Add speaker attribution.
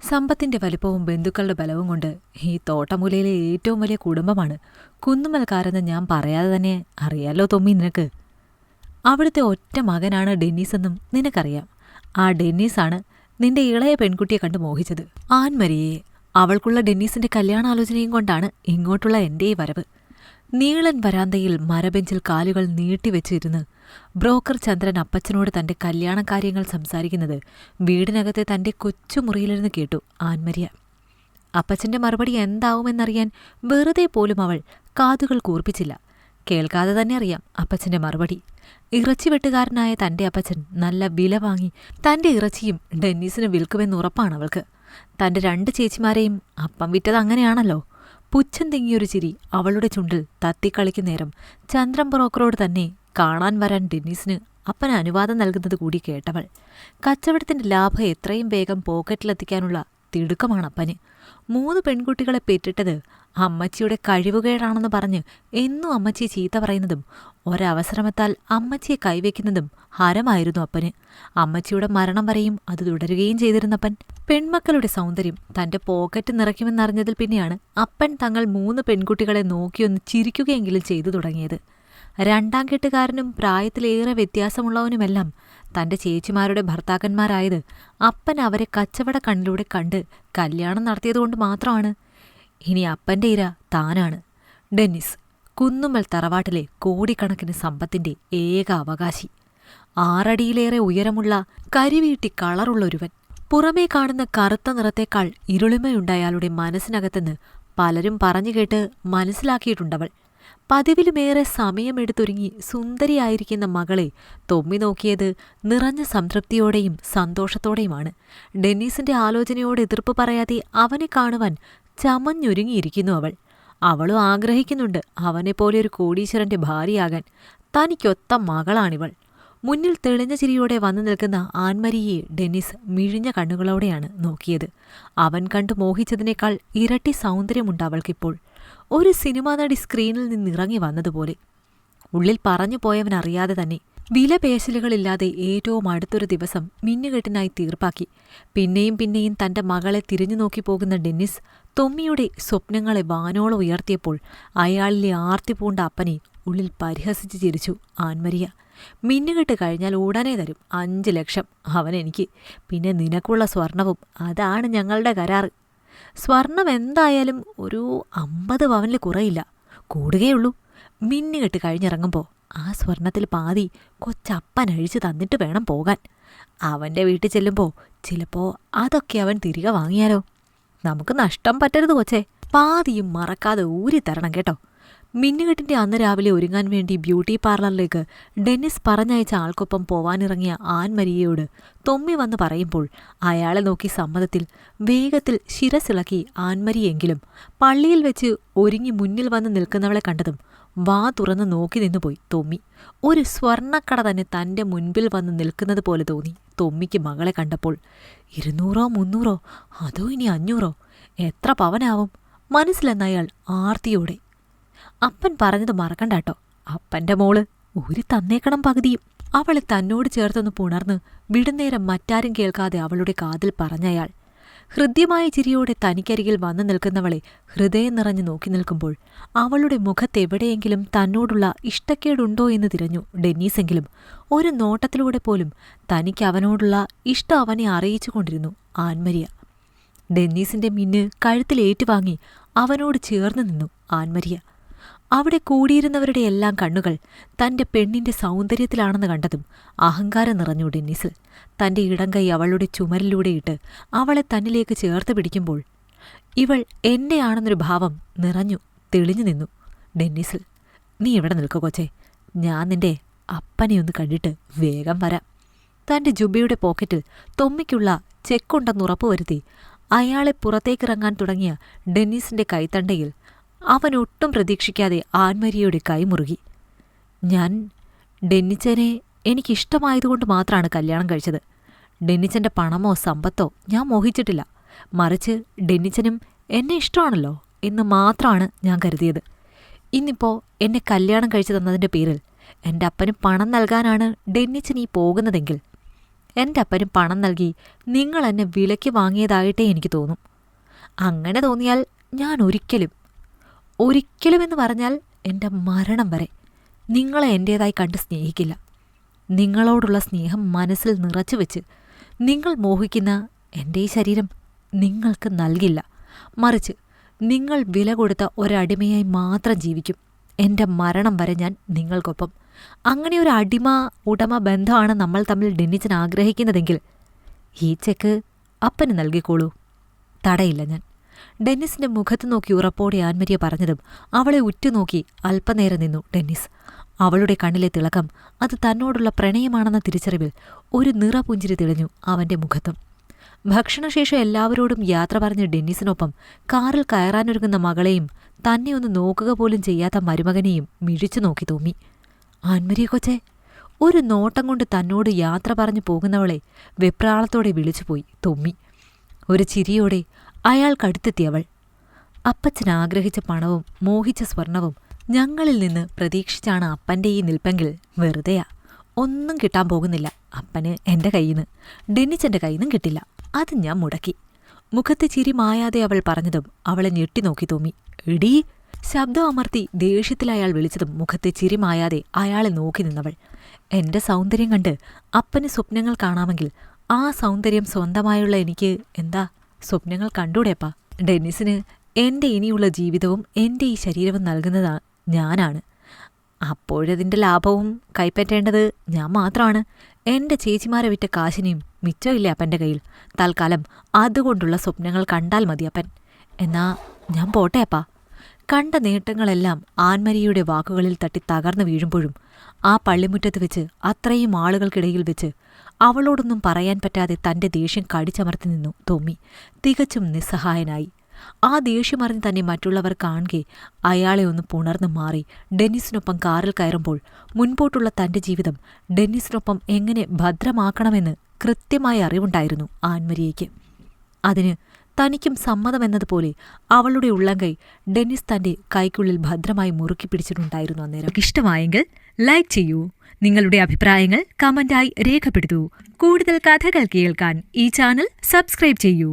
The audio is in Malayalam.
Speaker 1: സമ്പത്തിന്റെ വലിപ്പവും ബന്ധുക്കളുടെ ബലവും കൊണ്ട് ഈ തോട്ടമുലയിലെ ഏറ്റവും വലിയ കുടുംബമാണ് കുന്നുമൽക്കാരെന്ന് ഞാൻ പറയാതെ തന്നെ അറിയാലോ തൊമ്മി നിനക്ക്. അവിടുത്തെ ഒറ്റ മകനാണ് ഡെന്നീസെന്നും നിനക്കറിയാം. ആ ഡെന്നീസാണ് നിന്റെ ഇളയ പെൺകുട്ടിയെ കണ്ട് മോഹിച്ചത്, ആൻമരിയെ. അവൾക്കുള്ള ഡെന്നീസിന്റെ കല്യാണാലോചനയും കൊണ്ടാണ് ഇങ്ങോട്ടുള്ള എൻ്റെ ഈ വരവ്. നീളൻ വരാന്തയിൽ മരബെഞ്ചിൽ കാലുകൾ നീട്ടിവെച്ചിരുന്ന് ബ്രോക്കർ ചന്ദ്രൻ അപ്പച്ചനോട് തന്റെ കല്യാണകാര്യങ്ങൾ സംസാരിക്കുന്നത് വീടിനകത്തെ തന്റെ കൊച്ചുമുറിയിലിരുന്ന് കേട്ടു ആൻമരിയ. അപ്പച്ചന്റെ മറുപടി എന്താവുമെന്നറിയാൻ വെറുതെ പോലും അവൾ കാതുകൾ കൂർപ്പിച്ചില്ല. കേൾക്കാതെ തന്നെ അറിയാം അപ്പച്ചന്റെ മറുപടി. ഇറച്ചിവെട്ടുകാരനായ തന്റെ അപ്പച്ചൻ നല്ല വില വാങ്ങി തന്റെ ഇറച്ചിയും ഡെന്നീസിന് വിൽക്കുമെന്നുറപ്പാണ് അവൾക്ക്. തന്റെ 2 ചേച്ചിമാരെയും അപ്പം വിറ്റത് അങ്ങനെയാണല്ലോ. പുച്ഛം തിങ്ങിയൊരു ചിരി അവളുടെ ചുണ്ടിൽ തത്തിക്കളിക്കുന്നേരം ചന്ദ്രൻ ബ്രോക്കറോട് തന്നെ കാണാൻ വരാൻ ഡെന്നീസിന് അപ്പന് അനുവാദം നൽകുന്നത് കൂടി കേട്ടവൾ. കച്ചവടത്തിന്റെ ലാഭം എത്രയും വേഗം പോക്കറ്റിലെത്തിക്കാനുള്ള തിടുക്കമാണ് അപ്പന്. 3 പെൺകുട്ടികളെ പെറ്റിട്ടത് അമ്മച്ചിയുടെ കഴിവുകേടാണെന്ന് പറഞ്ഞ് എന്നും അമ്മച്ചിയെ ചീത്ത പറയുന്നതും ഒരവസരമെത്താൽ അമ്മച്ചിയെ കൈവയ്ക്കുന്നതും ഹരമായിരുന്നു അപ്പന്. അമ്മച്ചിയുടെ മരണം വരെയും അത് തുടരുകയും ചെയ്തിരുന്നപ്പൻ. പെൺമക്കളുടെ സൗന്ദര്യം തന്റെ പോക്കറ്റ് നിറയ്ക്കുമെന്നറിഞ്ഞതിൽ പിന്നെയാണ് അപ്പൻ തങ്ങൾ 3 പെൺകുട്ടികളെ നോക്കിയൊന്ന് ചിരിക്കുകയെങ്കിലും ചെയ്തു തുടങ്ങിയത്. 2ാം കെട്ടുകാരനും പ്രായത്തിലേറെ വ്യത്യാസമുള്ളവനുമെല്ലാം തന്റെ ചേച്ചിമാരുടെ ഭർത്താക്കന്മാരായത് അപ്പൻ അവരെ കച്ചവട കണ്ണിലൂടെ കണ്ട് കല്യാണം നടത്തിയതുകൊണ്ട് മാത്രമാണ്. ഇനി അപ്പന്റെ ഇര താനാണ്. ഡെന്നിസ്, കുന്നുമ്മൽ തറവാട്ടിലെ കോടിക്കണക്കിന് സമ്പത്തിന്റെ ഏക അവകാശി. 6 അടിയിലേറെ ഉയരമുള്ള കരിവീട്ടി കളറുള്ളൊരുവൻ. പുറമേ കാണുന്ന കറുത്ത നിറത്തേക്കാൾ ഇരുളിമയുണ്ടയാളുടെ മനസ്സിനകത്തെന്ന് പലരും പറഞ്ഞുകേട്ട് മനസ്സിലാക്കിയിട്ടുണ്ടവൾ. പതിവിലുമേറെ സമയമെടുത്തൊരുങ്ങി സുന്ദരിയായിരിക്കുന്ന മകളെ തൊമ്മി നോക്കിയത് നിറഞ്ഞ സംതൃപ്തിയോടെയും സന്തോഷത്തോടെയുമാണ്. ഡെന്നീസിന്റെ ആലോചനയോട് എതിർപ്പ് പറയാതെ അവനെ കാണുവാൻ ചമഞ്ഞൊരുങ്ങിയിരിക്കുന്നു അവൾ. അവളും ആഗ്രഹിക്കുന്നുണ്ട് അവനെപ്പോലെ ഒരു കോടീശ്വരന്റെ ഭാര്യയാകാൻ. തനിക്കൊത്ത മകളാണിവൾ. മുന്നിൽ തെളിഞ്ഞ ചിരിയോടെ വന്നു നിൽക്കുന്ന ആൻമരിയെ ഡെന്നിസ് മിഴിഞ്ഞ കണ്ണുകളോടെയാണ് നോക്കിയത്. അവൻ കണ്ടു മോഹിച്ചതിനേക്കാൾ ഇരട്ടി സൗന്ദര്യമുണ്ട് അവൾക്കിപ്പോൾ. ഒരു സിനിമാ നടി സ്ക്രീനിൽ നിന്നിറങ്ങി വന്നതുപോലെ. ഉള്ളിൽ പറഞ്ഞു പോയവനറിയാതെ തന്നെ വിലപേശലുകളില്ലാതെ ഏറ്റവും അടുത്തൊരു ദിവസം മിന്നുകെട്ടിനായി തീർപ്പാക്കി. പിന്നെയും പിന്നെയും തന്റെ മകളെ തിരിഞ്ഞു നോക്കി പോകുന്ന ഡെന്നിസ് തൊമ്മിയുടെ സ്വപ്നങ്ങളെ വാനോളം ഉയർത്തിയപ്പോൾ അയാളിലെ ആർത്തി പൂണ്ട അപ്പനെ ഉള്ളിൽ പരിഹസിച്ച് ചിരിച്ചു ആൻമരിയ. മിന്നുകെട്ട് കഴിഞ്ഞാൽ ഉടനെ തരും 5 ലക്ഷം അവനെനിക്ക്. പിന്നെ നിനക്കുള്ള സ്വർണവും. അതാണ് ഞങ്ങളുടെ കരാറ്. സ്വർണം എന്തായാലും ഒരു 50 പവനിൽ കുറയില്ല, കൂടുകയുള്ളൂ. മിന്നുകെട്ട് കഴിഞ്ഞിറങ്ങുമ്പോൾ ആ സ്വർണത്തിൽ പാതി കൊച്ചപ്പൻ അഴിച്ചു തന്നിട്ട് വേണം പോകാൻ. അവൻ്റെ വീട്ടിൽ ചെല്ലുമ്പോൾ ചിലപ്പോൾ അതൊക്കെ അവൻ തിരികെ വാങ്ങിയാലോ. നമുക്ക് നഷ്ടം പറ്റരുത് കൊച്ചേ. പാതിയും മറക്കാതെ ഊരിത്തരണം കേട്ടോ. മിന്നുകെട്ടിന്റെ അന്ന് രാവിലെ ഒരുങ്ങാൻ വേണ്ടി ബ്യൂട്ടി പാർലറിലേക്ക് ഡെന്നിസ് പറഞ്ഞയച്ച ആൾക്കൊപ്പം പോവാനിറങ്ങിയ ആൻമരിയയോട് തൊമ്മി വന്ന് പറയുമ്പോൾ അയാളെ നോക്കി സമ്മതത്തിൽ വേഗത്തിൽ ശിരസിളക്കി ആൻമരിയെങ്കിലും പള്ളിയിൽ വെച്ച് ഒരുങ്ങി മുന്നിൽ വന്ന് നിൽക്കുന്നവളെ കണ്ടതും വാ തുറന്ന് നോക്കി നിന്നുപോയി തൊമ്മി. ഒരു സ്വർണ്ണക്കട തന്നെ തൻ്റെ മുൻപിൽ വന്ന് നിൽക്കുന്നത് പോലെ തോന്നി തൊമ്മിക്ക് മകളെ കണ്ടപ്പോൾ. 200 300 അതോ ഇനി 500? എത്ര പവനാവും മനസ്സിലെന്നയാൾ ആർത്തിയോടെ. അപ്പൻ പറഞ്ഞത് മറക്കണ്ടാട്ടോ. അപ്പന്റെ മോള് ഊരി തന്നേക്കണം പകുതിയും. അവളെ തന്നോട് ചേർത്തൊന്ന് പുണർന്ന് വിടുന്നേരം മറ്റാരും കേൾക്കാതെ അവളുടെ കാതിൽ പറഞ്ഞയാൾ. ഹൃദ്യമായ ചിരിയോടെ തനിക്കരികിൽ വന്നു നിൽക്കുന്നവളെ ഹൃദയം നിറഞ്ഞു നോക്കി നിൽക്കുമ്പോൾ അവളുടെ മുഖത്തെവിടെയെങ്കിലും തന്നോടുള്ള ഇഷ്ടക്കേടുണ്ടോ എന്ന് തിരഞ്ഞു ഡെന്നീസെങ്കിലും ഒരു നോട്ടത്തിലൂടെ പോലും തനിക്ക് അവനോടുള്ള ഇഷ്ടം അവനെ അറിയിച്ചുകൊണ്ടിരുന്നു ആൻമരിയ. ഡെന്നീസിന്റെ മിന്ന് കഴുത്തിലേറ്റുവാങ്ങി അവനോട് ചേർന്ന് നിന്നു ആൻമരിയ. അവിടെ കൂടിയിരുന്നവരുടെ എല്ലാം കണ്ണുകൾ തന്റെ പെണ്ണിന്റെ സൗന്ദര്യത്തിലാണെന്ന് കണ്ടതും അഹങ്കാരം നിറഞ്ഞു ഡെന്നീസിൽ. തന്റെ ഇടംകൈ അവളുടെ ചുമരിലൂടെയിട്ട് അവളെ തന്നിലേക്ക് ചേർത്ത് പിടിക്കുമ്പോൾ ഇവൾ എന്റെയാണെന്നൊരു ഭാവം നിറഞ്ഞു തെളിഞ്ഞു നിന്നു ഡെന്നീസിൽ. നീ എവിടെ നിൽക്കുക കൊച്ചേ, ഞാൻ നിന്റെ അപ്പനെയൊന്ന് കണ്ടിട്ട് വേഗം വരാം. തന്റെ ജുബയുടെ പോക്കറ്റിൽ തൊമ്മിക്കുള്ള ചെക്കുണ്ടെന്നുറപ്പുവരുത്തി അയാളെ പുറത്തേക്കിറങ്ങാൻ തുടങ്ങിയ ഡെന്നീസിന്റെ കൈത്തണ്ടയിൽ അവനൊട്ടും പ്രതീക്ഷിക്കാതെ ആൻമരിയയുടെ കൈമുറുകി. ഞാൻ ഡെന്നിച്ചനെ എനിക്കിഷ്ടമായതുകൊണ്ട് മാത്രമാണ് കല്യാണം കഴിച്ചത്. ഡെന്നിച്ചന്റെ പണമോ സമ്പത്തോ ഞാൻ മോഹിച്ചിട്ടില്ല. മറിച്ച് ഡെന്നിച്ചനും എന്നെ ഇഷ്ടമാണല്ലോ എന്ന് മാത്രമാണ് ഞാൻ കരുതിയത്. ഇന്നിപ്പോൾ എന്നെ കല്യാണം കഴിച്ചു തന്നതിൻ്റെ പേരിൽ എൻ്റെ അപ്പന് പണം നൽകാനാണ് ഡെന്നിച്ചൻ ഈ പോകുന്നതെങ്കിൽ എൻ്റെ അപ്പനും പണം നൽകി നിങ്ങൾ എന്നെ വിലയ്ക്ക് വാങ്ങിയതായിട്ടേ എനിക്ക് തോന്നും. അങ്ങനെ തോന്നിയാൽ ഞാൻ ഒരിക്കലും എന്ന് പറഞ്ഞാൽ എൻ്റെ മരണം വരെ നിങ്ങളെ എൻ്റേതായി കണ്ട് സ്നേഹിക്കില്ല. നിങ്ങളോടുള്ള സ്നേഹം മനസ്സിൽ നിറച്ചു വെച്ച് നിങ്ങൾ മോഹിക്കുന്ന എൻ്റെ ഈ ശരീരം നിങ്ങൾക്ക് നൽകില്ല. മറിച്ച് നിങ്ങൾ വില കൊടുത്ത ഒരടിമയായി മാത്രം ജീവിക്കും. എൻ്റെ മരണം വരെ ഞാൻ നിങ്ങൾക്കൊപ്പം. അങ്ങനെ ഒരു ഉടമ ബന്ധമാണ് നമ്മൾ തമ്മിൽ ഡെന്നിച്ചൻ ആഗ്രഹിക്കുന്നതെങ്കിൽ ഈ ചെക്ക് അപ്പന് നൽകിക്കോളൂ. തടയില്ല ഞാൻ. ഡെന്നിസിന്റെ മുഖത്ത് നോക്കി ഉറപ്പോടെ ആൻമരിയ പറഞ്ഞതും അവളെ ഉറ്റുനോക്കി അല്പനേരം നിന്നു ഡെന്നിസ്. അവളുടെ കണ്ണിലെ തിളക്കം അത് തന്നോടുള്ള പ്രണയമാണെന്ന തിരിച്ചറിവിൽ ഒരു നിറപുഞ്ചിരി തെളിഞ്ഞു അവന്റെ മുഖത്തും. ഭക്ഷണശേഷം എല്ലാവരോടും യാത്ര പറഞ്ഞ് ഡെന്നിസിനൊപ്പം കാറിൽ കയറാനൊരുങ്ങുന്ന മകളെയും തന്നെ ഒന്ന് നോക്കുക പോലും ചെയ്യാത്ത മരുമകനെയും മിഴിച്ചു നോക്കി തോന്നി. ആൻമരിയ കൊച്ചേ, ഒരു നോട്ടം കൊണ്ട് തന്നോട് യാത്ര പറഞ്ഞു പോകുന്നവളെ വെപ്രാളത്തോടെ വിളിച്ചുപോയി തൊമ്മി. ഒരു ചിരിയോടെ അയാൾക്കടുത്തെത്തിയവൾ. അപ്പച്ചൻ ആഗ്രഹിച്ച പണവും മോഹിച്ച സ്വർണവും ഞങ്ങളിൽ നിന്ന് പ്രതീക്ഷിച്ചാണ് അപ്പൻ്റെ ഈ നിൽപ്പെങ്കിൽ വെറുതെയാ. ഒന്നും കിട്ടാൻ പോകുന്നില്ല അപ്പന് എൻ്റെ കയ്യിന്ന്. ഡെന്നിച്ചൻ്റെ കയ്യിന്നും കിട്ടില്ല. അത് ഞാൻ മുടക്കി. മുഖത്തെ ചിരി മായാതെ അവൾ പറഞ്ഞതും അവളെ ഞെട്ടിനോക്കി തോന്നി. എടീ! ശബ്ദം അമർത്തി ദേഷ്യത്തിലയാൾ വിളിച്ചതും മുഖത്തെ ചിരി മായാതെ അയാളെ നോക്കി നിന്നവൾ. എൻ്റെ സൗന്ദര്യം കണ്ട് അപ്പന് സ്വപ്നങ്ങൾ കാണാമെങ്കിൽ ആ സൗന്ദര്യം സ്വന്തമായുള്ള എനിക്ക് എന്താ സ്വപ്നങ്ങൾ കണ്ടൂടേപ്പാ? ഡെന്നിസിന് എൻ്റെ ഇനിയുള്ള ജീവിതവും എൻ്റെ ഈ ശരീരവും നൽകുന്നത് ഞാനാണ്. അപ്പോഴതിൻ്റെ ലാഭവും കൈപ്പറ്റേണ്ടത് ഞാൻ മാത്രമാണ്. എൻ്റെ ചേച്ചിമാരെ വിറ്റ കാശിനെയും മിച്ചമില്ലേ അപ്പൻ്റെ കയ്യിൽ. തൽക്കാലം അതുകൊണ്ടുള്ള സ്വപ്നങ്ങൾ കണ്ടാൽ മതി അപ്പൻ. എന്നാ ഞാൻ പോട്ടെ അപ്പാ. കണ്ട നേട്ടങ്ങളെല്ലാം ആൻമരിയുടെ വാക്കുകളിൽ തട്ടി തകർന്നു വീഴുമ്പോഴും ആ പള്ളിമുറ്റത്ത് വെച്ച് അത്രയും ആളുകൾക്കിടയിൽ വെച്ച് അവളോടൊന്നും പറയാൻ പറ്റാതെ തൻ്റെ ദേഷ്യം കടിച്ചമർത്തി നിന്നു തോമ്മി. തികച്ചും നിസ്സഹായനായി. ആ ദേഷ്യമറിഞ്ഞ് തന്നെ മറ്റുള്ളവർ കാണുകെ അയാളെ ഒന്ന് പുണർന്നു മാറി ഡെന്നിസിനൊപ്പം കാറിൽ കയറുമ്പോൾ മുൻപോട്ടുള്ള തൻ്റെ ജീവിതം ഡെന്നിസിനൊപ്പം എങ്ങനെ ഭദ്രമാക്കണമെന്ന് കൃത്യമായ അറിവുണ്ടായിരുന്നു ആൻമരിയയ്ക്ക്. അതിന് തനിക്കും സമ്മതമെന്നതുപോലെ അവളുടെ ഉള്ളംകൈ ഡെന്നിസ് തൻ്റെ കൈക്കുള്ളിൽ ഭദ്രമായി മുറുക്കി പിടിച്ചിട്ടുണ്ടായിരുന്നു അന്നേരം. ഇഷ്ടമായെങ്കിൽ ലൈക്ക് ചെയ്യൂ. നിങ്ങളുടെ അഭിപ്രായങ്ങൾ കമന്റായി രേഖപ്പെടുത്തൂ. കൂടുതൽ കഥകൾ കേൾക്കാൻ ഈ ചാനൽ സബ്സ്ക്രൈബ് ചെയ്യൂ.